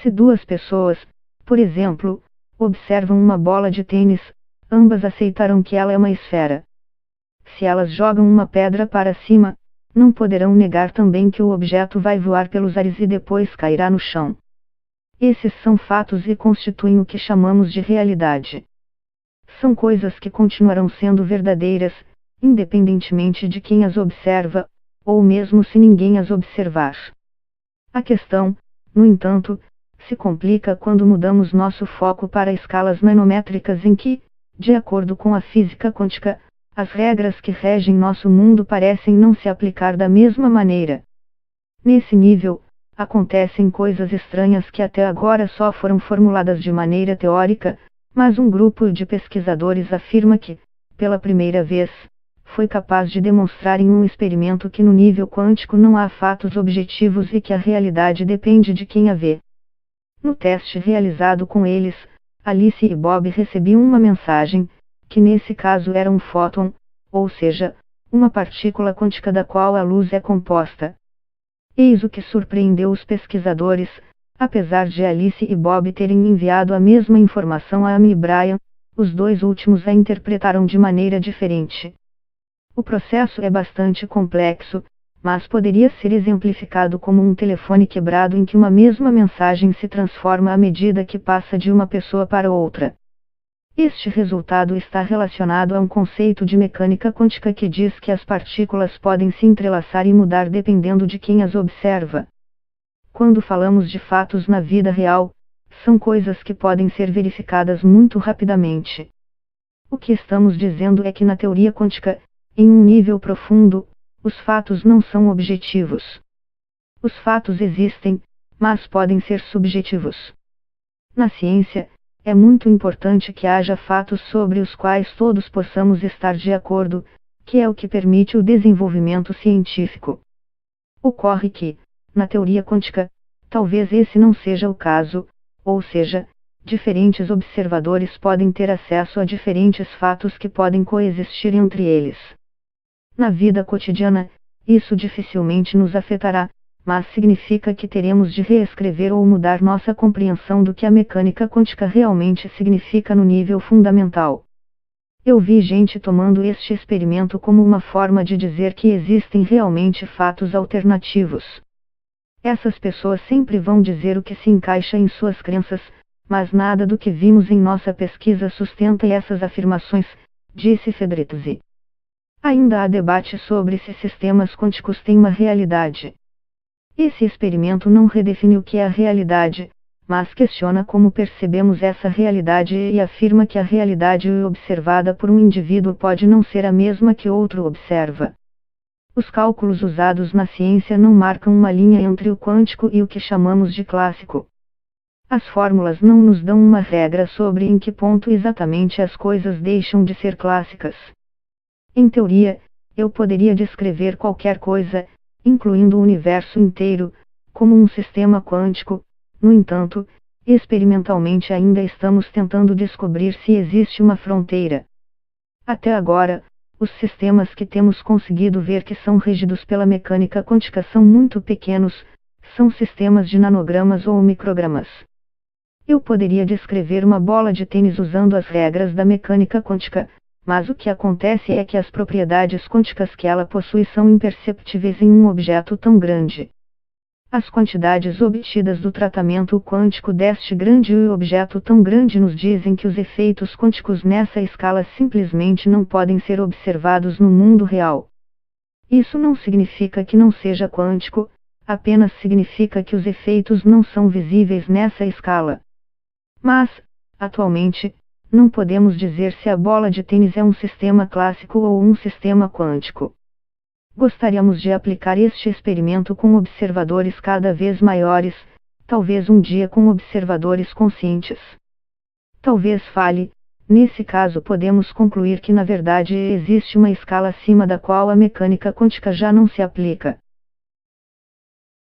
Se duas pessoas, por exemplo, observam uma bola de tênis, ambas aceitarão que ela é uma esfera. Se elas jogam uma pedra para cima, não poderão negar também que o objeto vai voar pelos ares e depois cairá no chão. Esses são fatos e constituem o que chamamos de realidade. São coisas que continuarão sendo verdadeiras, independentemente de quem as observa, ou mesmo se ninguém as observar. A questão, no entanto, se complica quando mudamos nosso foco para escalas nanométricas em que, de acordo com a física quântica, as regras que regem nosso mundo parecem não se aplicar da mesma maneira. Nesse nível, acontecem coisas estranhas que até agora só foram formuladas de maneira teórica, mas um grupo de pesquisadores afirma que, pela primeira vez, foi capaz de demonstrar em um experimento que no nível quântico não há fatos objetivos e que a realidade depende de quem a vê. No teste realizado com eles, Alice e Bob recebiam uma mensagem, que nesse caso era um fóton, ou seja, uma partícula quântica da qual a luz é composta. Eis o que surpreendeu os pesquisadores, apesar de Alice e Bob terem enviado a mesma informação a Amy e Brian, os dois últimos a interpretaram de maneira diferente. O processo é bastante complexo, mas poderia ser exemplificado como um telefone quebrado em que uma mesma mensagem se transforma à medida que passa de uma pessoa para outra. Este resultado está relacionado a um conceito de mecânica quântica que diz que as partículas podem se entrelaçar e mudar dependendo de quem as observa. Quando falamos de fatos na vida real, são coisas que podem ser verificadas muito rapidamente. O que estamos dizendo é que na teoria quântica, em um nível profundo, os fatos não são objetivos. Os fatos existem, mas podem ser subjetivos. Na ciência, é muito importante que haja fatos sobre os quais todos possamos estar de acordo, que é o que permite o desenvolvimento científico. Ocorre que, na teoria quântica, talvez esse não seja o caso, ou seja, diferentes observadores podem ter acesso a diferentes fatos que podem coexistir entre eles. Na vida cotidiana, isso dificilmente nos afetará, mas significa que teremos de reescrever ou mudar nossa compreensão do que a mecânica quântica realmente significa no nível fundamental. Eu vi gente tomando este experimento como uma forma de dizer que existem realmente fatos alternativos. Essas pessoas sempre vão dizer o que se encaixa em suas crenças, mas nada do que vimos em nossa pesquisa sustenta essas afirmações, disse Federici. Ainda há debate sobre se sistemas quânticos têm uma realidade. Esse experimento não redefine o que é a realidade, mas questiona como percebemos essa realidade e afirma que a realidade observada por um indivíduo pode não ser a mesma que outro observa. Os cálculos usados na ciência não marcam uma linha entre o quântico e o que chamamos de clássico. As fórmulas não nos dão uma regra sobre em que ponto exatamente as coisas deixam de ser clássicas. Em teoria, eu poderia descrever qualquer coisa, incluindo o universo inteiro, como um sistema quântico. No entanto, experimentalmente ainda estamos tentando descobrir se existe uma fronteira. Até agora, os sistemas que temos conseguido ver que são regidos pela mecânica quântica são muito pequenos, são sistemas de nanogramas ou microgramas. Eu poderia descrever uma bola de tênis usando as regras da mecânica quântica, mas o que acontece é que as propriedades quânticas que ela possui são imperceptíveis em um objeto tão grande. As quantidades obtidas do tratamento quântico deste grande objeto tão grande nos dizem que os efeitos quânticos nessa escala simplesmente não podem ser observados no mundo real. Isso não significa que não seja quântico, apenas significa que os efeitos não são visíveis nessa escala. Mas, atualmente, não podemos dizer se a bola de tênis é um sistema clássico ou um sistema quântico. Gostaríamos de aplicar este experimento com observadores cada vez maiores, talvez um dia com observadores conscientes. Talvez falhe, nesse caso podemos concluir que na verdade existe uma escala acima da qual a mecânica quântica já não se aplica.